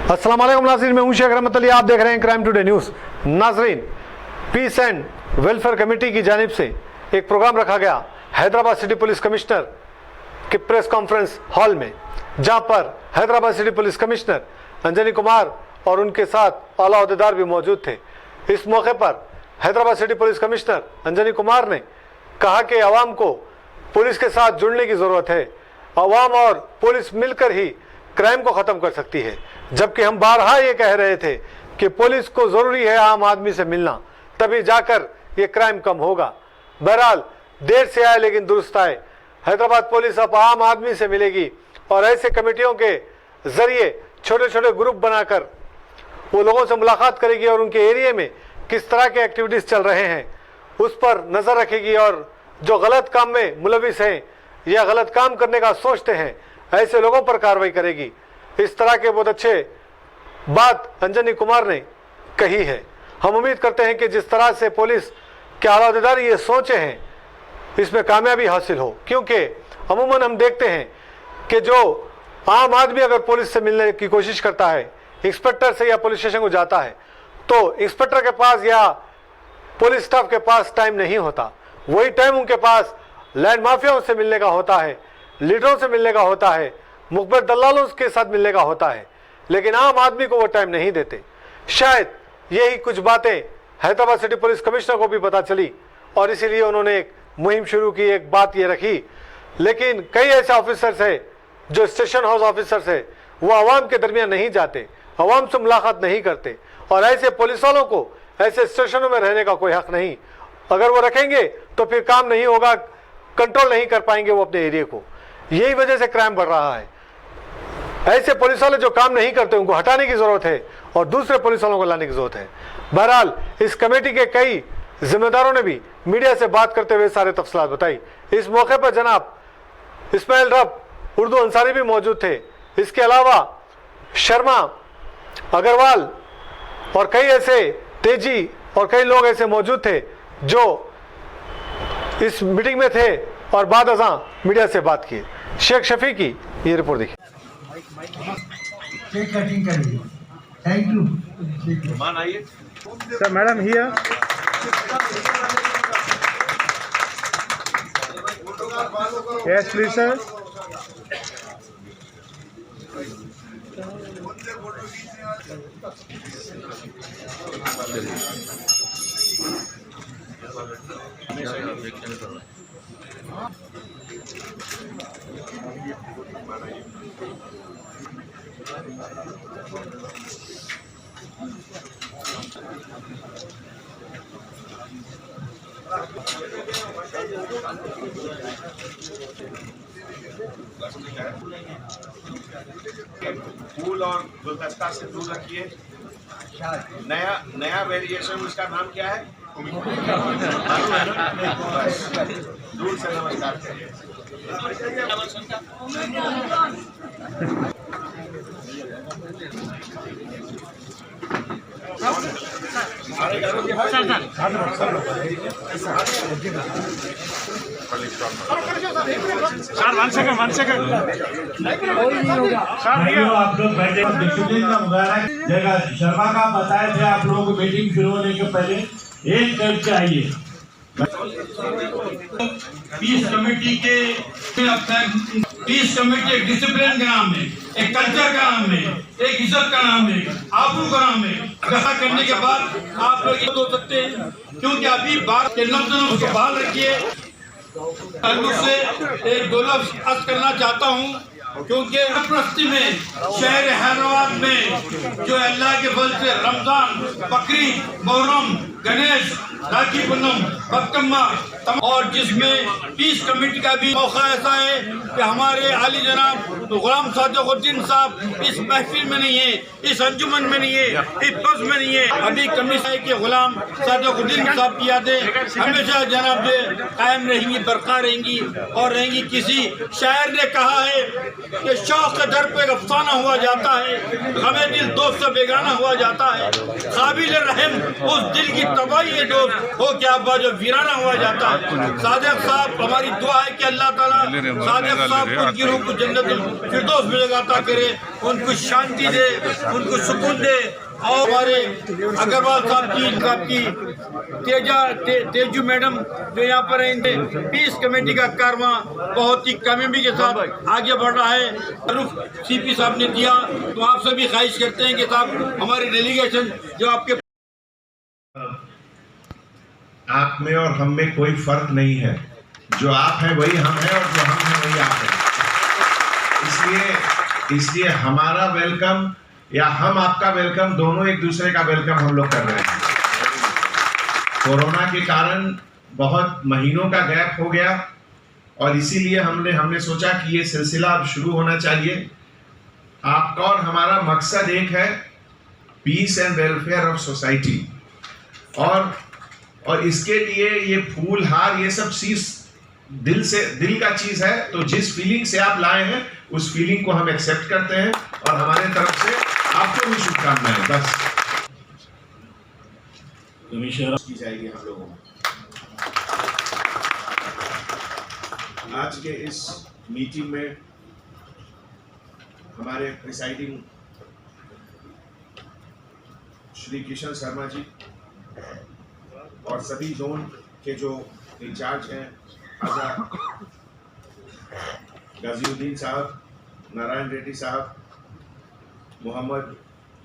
अस्सलाम वालेकुम नाज़रीन, मैं हूं शेख रहमत अली, आप देख रहे हैं क्राइम टुडे न्यूज़। नाज़रीन, पीस एंड वेलफेयर कमेटी की जानिब से एक प्रोग्राम रखा गया हैदराबाद सिटी पुलिस कमिश्नर के प्रेस कॉन्फ्रेंस हॉल में, जहां पर Hyderabad city police commissioner Anjani Kumar और उनके साथ आला ओहदेदार भी मौजूद थे। इस मौके पर Hyderabad city police commissioner Anjani Kumar ने कहा कि आवाम को पुलिस के साथ जुड़ने की ज़रूरत है, आवाम और पुलिस मिलकर ही क्राइम को ख़त्म कर सकती है। जबकि हम बारहा ये कह रहे थे कि पुलिस को ज़रूरी है आम आदमी से मिलना, तभी जाकर ये क्राइम कम होगा। बहरहाल देर से आए लेकिन दुरुस्त आए। हैदराबाद पुलिस अब आम आदमी से मिलेगी और ऐसे कमेटियों के ज़रिए छोटे छोटे ग्रुप बनाकर वो लोगों से मुलाकात करेगी और उनके एरिया में किस तरह के एक्टिविटीज़ चल रहे हैं उस पर नज़र रखेगी, और जो गलत काम में मुलविस हैं या गलत काम करने का सोचते हैं ऐसे लोगों पर कार्रवाई करेगी। इस तरह के बहुत अच्छे बात अंजनी कुमार ने कही है। हम उम्मीद करते हैं कि जिस तरह से पुलिस के आला अहदेदार ये सोचे हैं इसमें कामयाबी हासिल हो, क्योंकि अमूमन हम देखते हैं कि जो आम आदमी अगर पुलिस से मिलने की कोशिश करता है, इंस्पेक्टर से या पुलिस स्टेशन को जाता है, तो इंस्पेक्टर के पास या पुलिस स्टाफ के पास टाइम नहीं होता। वही टाइम उनके पास लैंड माफियाओं से मिलने का होता है, लीडरों से मिलने का होता है, मुखबिर दलालों के साथ मिलने का होता है, लेकिन आम आदमी को वो टाइम नहीं देते। शायद यही कुछ बातें हैदराबाद सिटी पुलिस कमिश्नर को भी पता चली और इसीलिए उन्होंने एक मुहिम शुरू की, एक बात ये रखी। लेकिन कई ऐसे ऑफिसर्स हैं जो स्टेशन हाउस ऑफिसर्स है, वो आवाम के दरमियान नहीं जाते, आवाम से मुलाकात नहीं करते, और ऐसे पुलिस वालों को ऐसे स्टेशनों में रहने का कोई हक नहीं। अगर वो रखेंगे तो फिर काम नहीं होगा, कंट्रोल नहीं कर पाएंगे वो अपने एरिया को। यही वजह से क्राइम बढ़ रहा है। ऐसे पुलिस वाले जो काम नहीं करते उनको हटाने की जरूरत है और दूसरे पुलिस वालों को लाने की जरूरत है। बहरहाल इस कमेटी के कई जिम्मेदारों ने भी मीडिया से बात करते हुए सारे तफसीलात बताई। इस मौके पर जनाब इस्माइल रब उर्दू अंसारी भी मौजूद थे। इसके अलावा शर्मा, अग्रवाल और कई ऐसे तेजी और कई लोग ऐसे मौजूद थे जो इस मीटिंग में थे और बाद अज़ां मीडिया से बात किए। शेख शफी की ये रिपोर्ट देखिए। Thank you sir, madam here. Yes please sir. फूल और गुलदस्ता से दूर रखिए। नया वेरिएशन उसका नाम क्या है? बस दूर से नमस्कार करिए। आप लोग बैठे का मुबारक जगह शर्मा का बताए थे आप लोगों को मीटिंग शुरू होने के पहले एक करके आइए। पीस कमेटी के पीस कमेटी एक डिसिप्लिन का नाम है, एक कल्चर का नाम है, एक इज्जत का नाम है, आबरू का नाम है। ऐसा करने के बाद आप लोग ये हो सकते हैं, क्योंकि अभी बात के लफ्ज़ों को संभाल रखिए। से एक दो लफ्ज़ अर्ज करना चाहता हूँ, क्योंकि प्रस्ती में शहर हैदराबाद में जो अल्लाह के फजल से रमजान, बकरीद, मुहर्रम, गणेश, राखी पूनम, बकम्मा और जिसमें पीस कमेटी का भी मौका ऐसा है कि हमारे आली जनाब गुलाम सादिकुद्दीन साहब इस महफिल में नहीं है, इस अंजुमन में नहीं है, इस बस में नहीं है। अभी कमिश्नर के गुलाम सादिकुद्दीन साहब की यादें हमेशा जनाब कायम रहेंगी, बरकरार रहेंगी और रहेंगी। किसी शायर ने कहा है कि शौक के दर पे अफसाना हुआ जाता है, गमे दिल दोस्त से बेगाना हुआ जाता है। काबिल रहम उस दिल की तबाही है जो हो क्या जो वीराना हुआ जाता है। सादिक साहब, हमारी दुआ है कि अल्लाह ताला सादिक साहब को उनकी रूह को जन्नतुल फिरदौस में जगह करे, उनको शांति दे, उनको सुकून दे। और हमारे अग्रवाल साहब की तेजू मैडम जो यहाँ पर हैं, पीस कमेटी का कारवां बहुत ही कामयाबी के साथ आगे बढ़ रहा है। रुख सीपी साहब ने दिया, तो आप सभी ख्वाहिश करते हैं कि साहब हमारी डेलीगेशन जो आपके आप में और हम में कोई फर्क नहीं है। जो आप हैं वही हम हैं और जो हम हैं वही आप हैं। इसलिए हमारा वेलकम या हम आपका वेलकम, दोनों एक दूसरे का वेलकम हम लोग कर रहे हैं। कोरोना के कारण बहुत महीनों का गैप हो गया और इसीलिए हमने सोचा कि ये सिलसिला अब शुरू होना चाहिए। आपका और हमारा मकसद एक है, peace and welfare of society. और इसके लिए ये फूल हार ये सब चीज दिल का चीज है। तो जिस फीलिंग से आप लाए हैं उस फीलिंग को हम एक्सेप्ट करते हैं और हमारे तरफ से आपको भी शुभकामनाएं। बस की जाएगी हम लोगों को। आज के इस मीटिंग में हमारे प्रिसाइडिंग श्री किशन शर्मा जी और सभी जोन के जो इंचार्ज हैं, खाजा गाजीउद्दीन साहब, नारायण रेड्डी साहब, मोहम्मद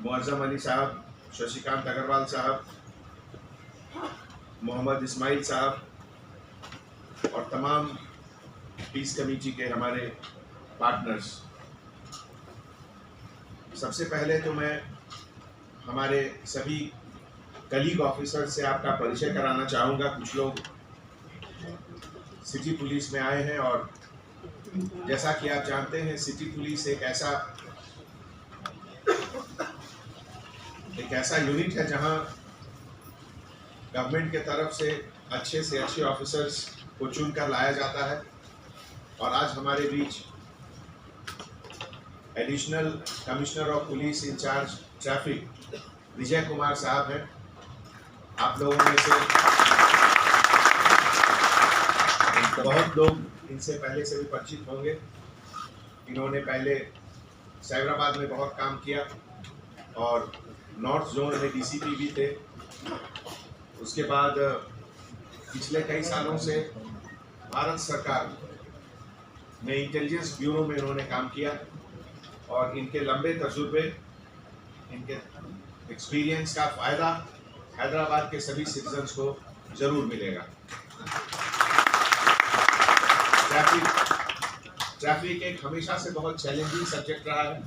मुअज्जम अली साहब, शशिकांत अग्रवाल साहब, मोहम्मद इस्माइल साहब और तमाम पीस कमेटी के हमारे पार्टनर्स। सबसे पहले तो मैं हमारे सभी कलीग ऑफिसर से आपका परिचय कराना चाहूँगा। कुछ लोग सिटी पुलिस में आए हैं और जैसा कि आप जानते हैं, सिटी पुलिस एक ऐसा यूनिट है जहां गवर्नमेंट के तरफ से अच्छे ऑफिसर्स को चुनकर लाया जाता है। और आज हमारे बीच additional commissioner of police in-charge traffic Vijay Kumar साहब हैं। आप लोगों में से बहुत लोग इनसे पहले से भी परिचित होंगे। इन्होंने पहले साइबराबाद में बहुत काम किया और नॉर्थ जोन में डीसीपी भी थे। उसके बाद पिछले कई सालों से भारत सरकार में इंटेलिजेंस ब्यूरो में इन्होंने काम किया और इनके लंबे तजुर्बे, इनके एक्सपीरियंस का फ़ायदा हैदराबाद के सभी सिटीजन्स को ज़रूर मिलेगा। ट्रैफिक एक हमेशा से बहुत चैलेंजिंग सब्जेक्ट रहा है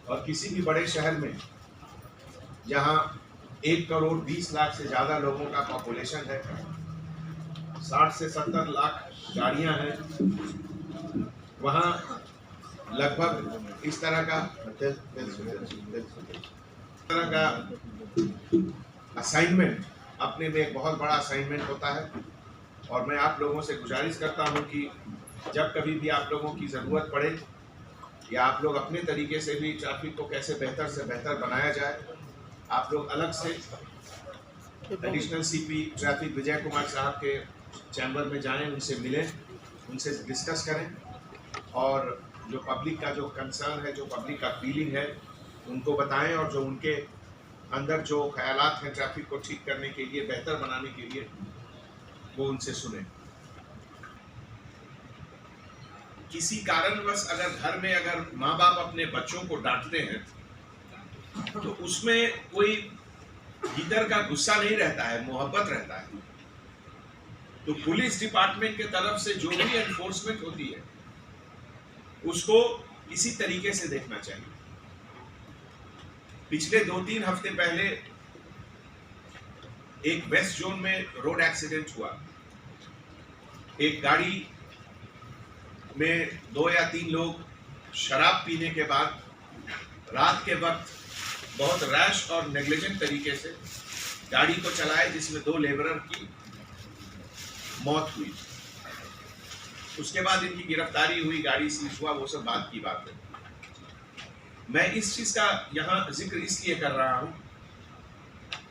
और किसी भी बड़े शहर में जहां 1 करोड़ 20 लाख से ज़्यादा लोगों का पॉपुलेशन है, 60 से 70 लाख गाड़ियां हैं, वहां लगभग इस तरह का असाइनमेंट अपने में एक बहुत बड़ा असाइनमेंट होता है। और मैं आप लोगों से गुजारिश करता हूं कि जब कभी भी आप लोगों की ज़रूरत पड़े या आप लोग अपने तरीके से भी ट्रैफिक को कैसे बेहतर से बेहतर बनाया जाए, आप लोग अलग से additional CP traffic Vijay Kumar साहब के चैम्बर में जाएं, उनसे मिलें, उनसे डिस्कस करें और जो पब्लिक का जो कंसर्न है, जो पब्लिक का फीलिंग है, उनको बताएं और जो उनके अंदर जो ख्यालात हैं ट्रैफिक को ठीक करने के लिए, बेहतर बनाने के लिए, वो उनसे सुने। किसी कारणवश अगर घर में अगर माँ बाप अपने बच्चों को डांटते हैं तो उसमें कोई भीतर का गुस्सा नहीं रहता है, मोहब्बत रहता है। तो पुलिस डिपार्टमेंट के तरफ से जो भी एनफोर्समेंट होती है उसको इसी तरीके से देखना चाहिए। पिछले 2-3 हफ्ते पहले एक वेस्ट जोन में रोड एक्सीडेंट हुआ। एक गाड़ी में 2 या 3 लोग शराब पीने के बाद रात के वक्त बहुत रैश और नेग्लिजेंट तरीके से गाड़ी को चलाए, जिसमें 2 लेबरर की मौत हुई। उसके बाद इनकी गिरफ्तारी हुई, गाड़ी सीज हुआ, वो सब बात की बात है। मैं इस चीज का यहाँ जिक्र इसलिए कर रहा हूँ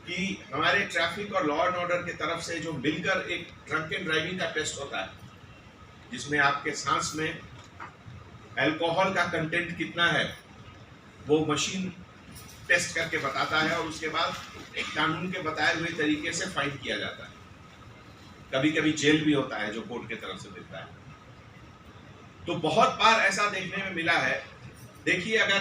कि हमारे ट्रैफिक और लॉ एंड ऑर्डर की तरफ से जो मिलकर एक ड्रंक एंड ड्राइविंग का टेस्ट होता है, जिसमें आपके सांस में अल्कोहल का कंटेंट कितना है वो मशीन टेस्ट करके बताता है और उसके बाद एक कानून के बताए हुए तरीके से फाइन किया जाता है। कभी कभी जेल भी होता है जो कोर्ट की तरफ से मिलता है। तो बहुत बार ऐसा देखने में मिला है। देखिए, अगर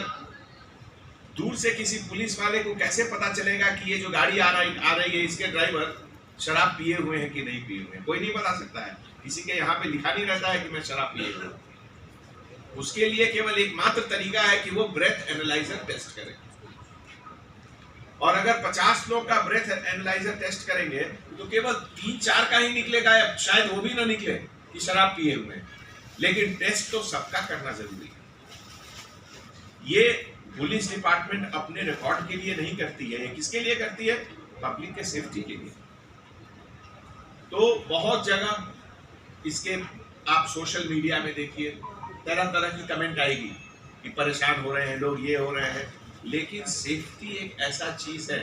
दूर से किसी पुलिस वाले को कैसे पता चलेगा कि ये जो गाड़ी आ रही है इसके ड्राइवर शराब पिए हुए हैं कि नहीं पिए हुए हैं? कोई नहीं बता सकता है। किसी के यहाँ पे लिखा नहीं रहता है कि मैं शराब पिए हुए हूँ। उसके लिए केवल एकमात्र तरीका है कि वो ब्रेथ एनालाइजर टेस्ट करे। और अगर 50 लोग का ब्रेथ एनालाइजर टेस्ट करेंगे तो केवल 3-4 का ही निकलेगा, या शायद वो भी ना निकले कि शराब पिए हुए हैं। लेकिन टेस्ट तो सबका करना जरूरी है। ये पुलिस डिपार्टमेंट अपने रिकॉर्ड के लिए नहीं करती है। ये किसके लिए करती है? पब्लिक के सेफ्टी के लिए। तो बहुत जगह इसके आप सोशल मीडिया में देखिए, तरह तरह की कमेंट आएगी कि परेशान हो रहे हैं लोग, ये हो रहे हैं। लेकिन सेफ्टी एक ऐसा चीज है,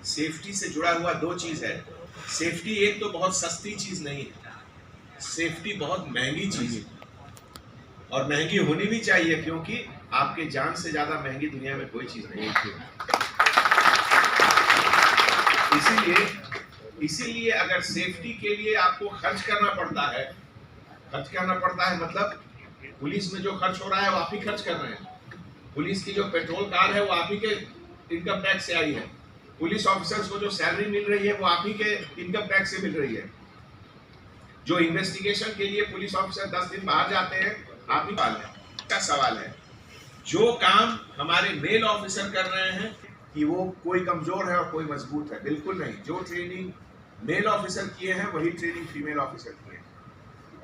सेफ्टी से जुड़ा हुआ 2 चीज है। सेफ्टी एक तो बहुत सस्ती चीज नहीं है, सेफ्टी बहुत महंगी चीज है और महंगी होनी भी चाहिए, क्योंकि आपके जान से ज्यादा महंगी दुनिया में कोई चीज नहीं है। इसीलिए अगर सेफ्टी के लिए आपको खर्च करना पड़ता है मतलब पुलिस में जो खर्च हो रहा है वो आप ही खर्च कर रहे हैं। पुलिस की जो पेट्रोल कार है वो आप ही के इनकम टैक्स से आई है। पुलिस ऑफिसर्स को जो सैलरी मिल रही है वो आप ही के इनकम टैक्स से मिल रही है। जो इन्वेस्टिगेशन के लिए पुलिस ऑफिसर 10 दिन बाहर जाते हैं, आप ही का सवाल है। जो काम हमारे मेल ऑफिसर कर रहे हैं कि वो कोई कमजोर है और कोई मजबूत है, बिल्कुल नहीं। जो ट्रेनिंग मेल ऑफिसर किए हैं वही ट्रेनिंग फीमेल ऑफिसर की है।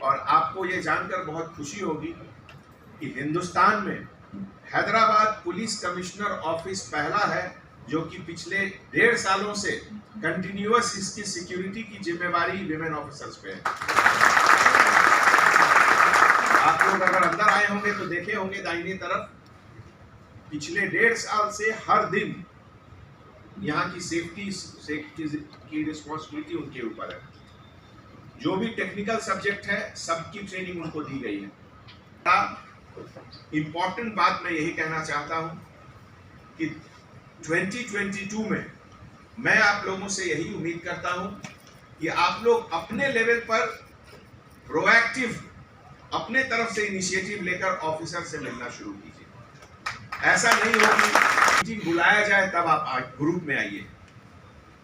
और आपको ये जानकर बहुत खुशी होगी कि हिंदुस्तान में हैदराबाद पुलिस कमिश्नर ऑफिस पहला है जो कि पिछले 1.5 सालों से कंटिन्यूअस इसकी सिक्योरिटी की जिम्मेवारी विमेन ऑफिसर्स पे है। आप लोग अगर अंदर आए होंगे तो देखे होंगे दाहिनी तरफ, पिछले 1.5 साल से हर दिन यहाँ की सेफ्टी की रिस्पॉन्सिबिलिटी उनके ऊपर है। जो भी टेक्निकल सब्जेक्ट है सबकी ट्रेनिंग उनको दी गई है। इंपॉर्टेंट बात मैं यही कहना चाहता हूं कि 2022 में मैं आप लोगों से यही उम्मीद करता हूं कि आप लोग अपने लेवल पर प्रोएक्टिव अपने तरफ से इनिशिएटिव लेकर ऑफिसर से मिलना शुरू कीजिए। ऐसा नहीं हो कि मीटिंग बुलाया जाए तब आप ग्रुप में आइए।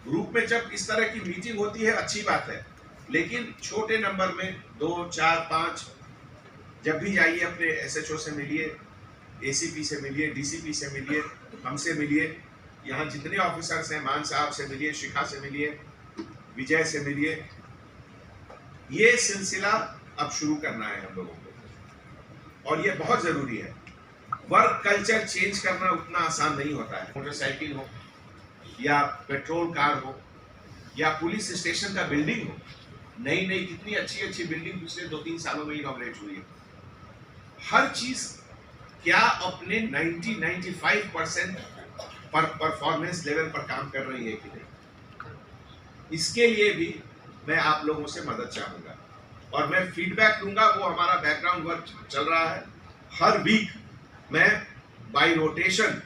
ग्रुप में जब इस तरह की मीटिंग होती है अच्छी बात है, लेकिन छोटे नंबर में 2, 4, 5 जब भी जाइए अपने SHO से मिलिए, ACP से मिलिए, DCP से मिलिए, हमसे मिलिए, यहाँ जितने ऑफिसर्स हैं मान साहब से मिलिए, शिखा से मिलिए, विजय से मिलिए। ये सिलसिला अब शुरू करना है हम लोगों को और ये बहुत जरूरी है। वर्क कल्चर चेंज करना उतना आसान नहीं होता है। मोटरसाइकिल हो या पेट्रोल कार हो या पुलिस स्टेशन का बिल्डिंग हो, नई नई कितनी अच्छी अच्छी बिल्डिंग पिछले 2-3 सालों में इनॉग्रेट हुई है। हर चीज क्या अपने 90-95% पर परफॉर्मेंस लेवल पर काम कर रही है कि नहीं, इसके लिए भी मैं आप लोगों से मदद चाहूंगा और मैं फीडबैक दूंगा। वो हमारा बैकग्राउंड वर्क चल रहा है। हर वीक मैं बाय रोटेशन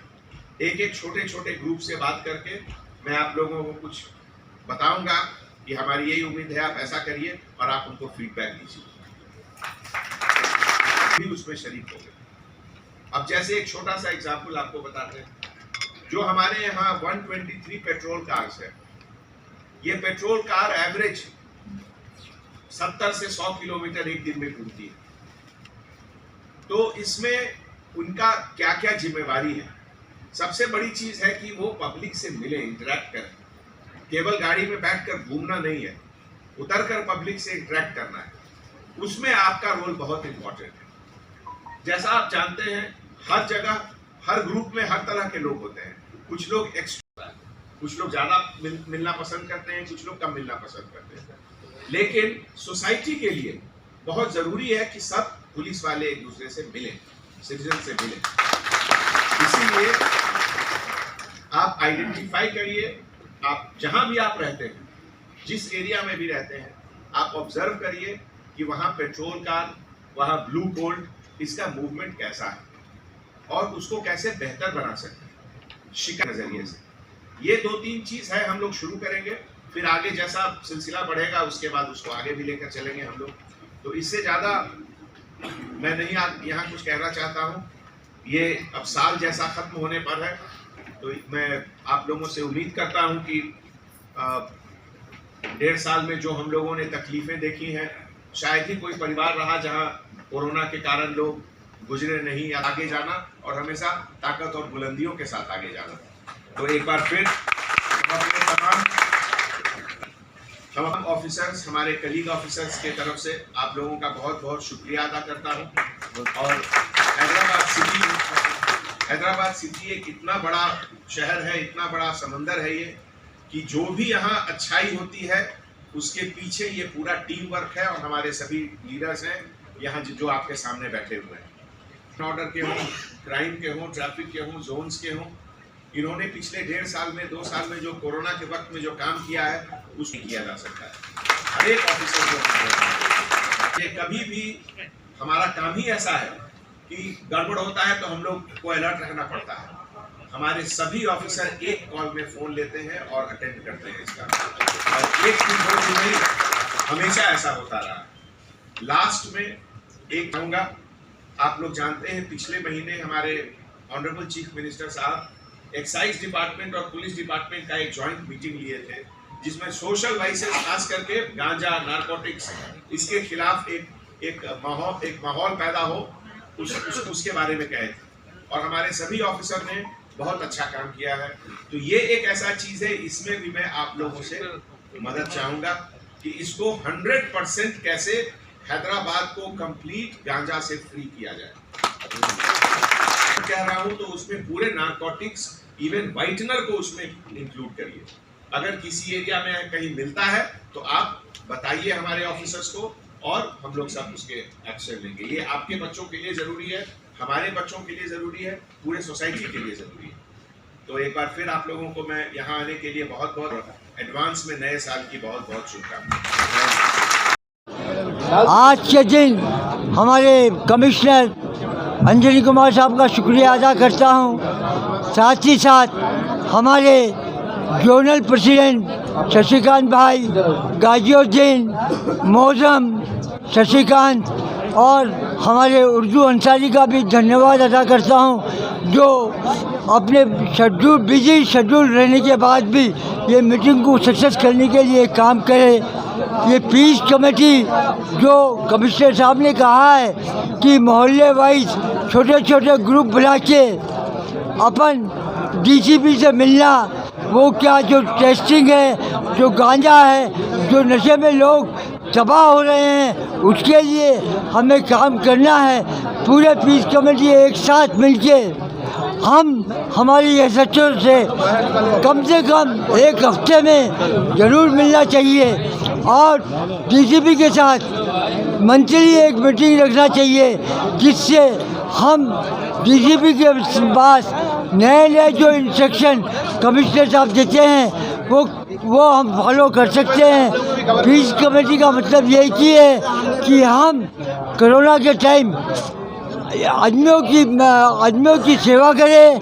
एक छोटे छोटे ग्रुप से बात करके मैं आप लोगों को कुछ बताऊंगा कि हमारी यही उम्मीद है, आप ऐसा करिए और आप उनको फीडबैक दीजिए, भी उसमें शरीक हो गए। अब जैसे एक छोटा सा एग्जांपल आपको बताते हैं, जो हमारे यहाँ 123 पेट्रोल कार्स है, ये पेट्रोल कार एवरेज 70 से 100 किलोमीटर एक दिन में घूमती है। तो इसमें उनका क्या क्या जिम्मेवारी है? सबसे बड़ी चीज है कि वो पब्लिक से मिले, इंटरेक्ट करें। केवल गाड़ी में बैठकर घूमना नहीं है, उतरकर पब्लिक से इंटरेक्ट करना है। उसमें आपका रोल बहुत इंपॉर्टेंट है। जैसा आप जानते हैं, हर जगह हर ग्रुप में हर तरह के लोग होते हैं। कुछ लोग एक्स्ट्रा, कुछ लोग ज्यादा मिलना पसंद करते हैं, कुछ लोग कम मिलना पसंद करते हैं। लेकिन सोसाइटी के लिए बहुत जरूरी है कि सब पुलिस वाले एक दूसरे से मिलें, सिटीजन से मिलें। इसीलिए आप आइडेंटिफाई करिए, आप जहां भी आप रहते हैं, जिस एरिया में भी रहते हैं, आप ऑब्जर्व करिए कि वहां पेट्रोल कार, वहां ब्लू गोल्ड, इसका मूवमेंट कैसा है और उसको कैसे बेहतर बना सकते हैं शिकायत नजरिए से। ये 2-3 चीज है, हम लोग शुरू करेंगे, फिर आगे जैसा सिलसिला बढ़ेगा उसके बाद उसको आगे भी लेकर चलेंगे हम लोग। तो इससे ज़्यादा मैं नहीं यहाँ कुछ कहना चाहता हूँ। ये अब साल जैसा खत्म होने पर है, तो मैं आप लोगों से उम्मीद करता हूँ कि 1.5 साल में जो हम लोगों ने तकलीफ़ें देखी हैं, शायद ही कोई परिवार रहा जहाँ कोरोना के कारण लोग गुजरे नहीं। आगे जाना और हमेशा ताकत और बुलंदियों के साथ आगे जाना। तो एक बार फिर तमाम ऑफिसर्स, हमारे कलीग ऑफिसर्स के तरफ से आप लोगों का बहुत बहुत शुक्रिया अदा करता हूं। और हैदराबाद सिटी एक इतना बड़ा शहर है, इतना बड़ा समंदर है ये, कि जो भी यहाँ अच्छाई होती है उसके पीछे ये पूरा टीम वर्क है और हमारे सभी लीडर्स हैं यहाँ जो आपके सामने बैठे हुए हैं। ऑर्डर के हों, क्राइम के हों, ट्रैफिक के हों, जोन्स के हों, इन्होंने पिछले 1.5 साल में 2 साल में जो कोरोना के वक्त में जो काम किया है उसमें किया जा सकता है। हर एक ऑफिसर को ये कभी भी हमारा काम ही ऐसा है कि गड़बड़ होता है तो हम लोग को अलर्ट रखना पड़ता है। हमारे सभी ऑफिसर एक कॉल में फ़ोन लेते हैं और अटेंड करते हैं इसका, और 1 दिन 2 दिन नहीं, हमेशा ऐसा होता रहा। लास्ट में एक कहूँगा, आप लोग जानते हैं पिछले महीने हमारे ऑनरेबल चीफ मिनिस्टर साहब एक्साइज डिपार्टमेंट और पुलिस डिपार्टमेंट का एक जॉइंट मीटिंग लिए थे, जिसमें सोशल वाइसेस खास करके गांजा, नारकोटिक्स, इसके खिलाफ एक माहौल पैदा हो, उसके बारे में कहे थे। और हमारे सभी ऑफिसर ने बहुत अच्छा काम किया है। तो ये एक ऐसा चीज़ है, इसमें भी मैं आप लोगों से मदद चाहूँगा कि इसको 100% कैसे हैदराबाद को कंप्लीट गांजा से फ्री किया जाए। कह रहा हूं तो उसमें पूरे नारकोटिक्स, इवन वाइटनर को उसमें इंक्लूड करिए। अगर किसी एरिया में कहीं मिलता है तो आप बताइए हमारे ऑफिसर्स को और हम लोग सब उसके एक्शन लेंगे। ये आपके बच्चों के लिए जरूरी है, हमारे बच्चों के लिए जरूरी है, पूरे सोसाइटी के लिए जरूरी है। तो एक बार फिर आप लोगों को मैं यहाँ आने के लिए बहुत बहुत एडवांस में नए साल की बहुत बहुत शुभकामनाएं। आज के दिन हमारे कमिश्नर अंजनी कुमार साहब का शुक्रिया अदा करता हूँ। साथ ही साथ हमारे जोनल प्रेसिडेंट शशिकांत भाई, गाजिउद्दीन, मौजम, शशिकांत और हमारे उर्दू अंसारी का भी धन्यवाद अदा करता हूँ, जो अपने बिजी शेड्यूल रहने के बाद भी ये मीटिंग को सक्सेस करने के लिए काम करे। ये पीस कमेटी जो कमिश्नर साहब ने कहा है कि मोहल्ले वाइज छोटे छोटे ग्रुप बना के अपन डीसीपी से मिलना, वो क्या जो टेस्टिंग है, जो गांजा है, जो नशे में लोग तबाह हो रहे हैं, उसके लिए हमें काम करना है। पूरे पीस कमेटी एक साथ मिलके हम हमारी एसएचओ से कम 1 हफ्ते में ज़रूर मिलना चाहिए और डीसीपी के साथ मंथली एक मीटिंग रखना चाहिए, जिससे हम डीसीपी के पास नए जो इंस्ट्रक्शन कमिश्नर साहब देते हैं वो हम फॉलो कर सकते हैं। पीस कमेटी का मतलब यही है कि हम कोरोना के टाइम आदमियों की सेवा करें,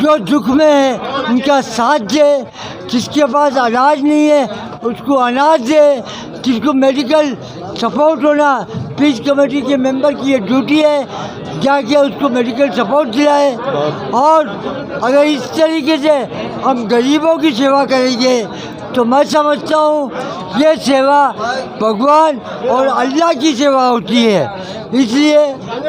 जो दुख में है उनका साथ दे, जिसके पास अनाज नहीं है उसको अनाज दे, जिसको मेडिकल सपोर्ट होना पीस कमेटी के मेंबर की ये ड्यूटी है, जाके उसको मेडिकल सपोर्ट दिलाए। और अगर इस तरीके से हम गरीबों की सेवा करेंगे तो मैं समझता हूँ ये सेवा भगवान और अल्लाह की सेवा होती है। इसलिए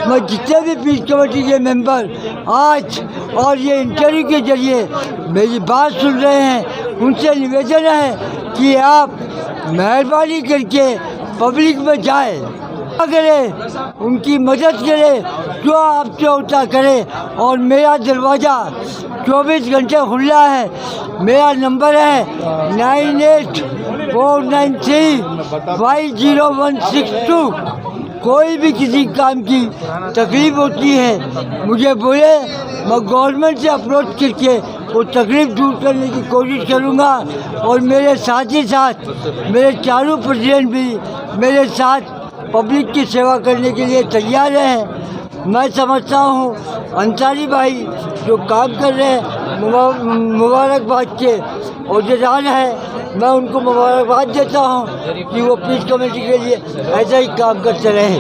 मैं जितने भी पीस कमेटी के मेंबर आज और ये इंटरव्यू के जरिए मेरी बात सुन रहे हैं, उनसे निवेदन है कि आप मेहरबानी करके पब्लिक में जाए, करें, उनकी मदद करें, जो आपसे होता करें। और मेरा दरवाज़ा 24 घंटे खुला है। मेरा नंबर है 9849350162। कोई भी किसी काम की तकलीफ होती है मुझे बोले, मैं गवर्नमेंट से अप्रोच करके वो तकलीफ दूर करने की कोशिश करूँगा। और मेरे साथ ही साथ मेरे चारों प्रेसिडेंट भी मेरे साथ पब्लिक की सेवा करने के लिए तैयार हैं। मैं समझता हूँ अंसारी भाई जो काम कर रहे हैं मुबारकबाद के औहदेदार है, मैं उनको मुबारकबाद देता हूँ कि वो पीस कमेटी के लिए ऐसा ही काम करते रहे।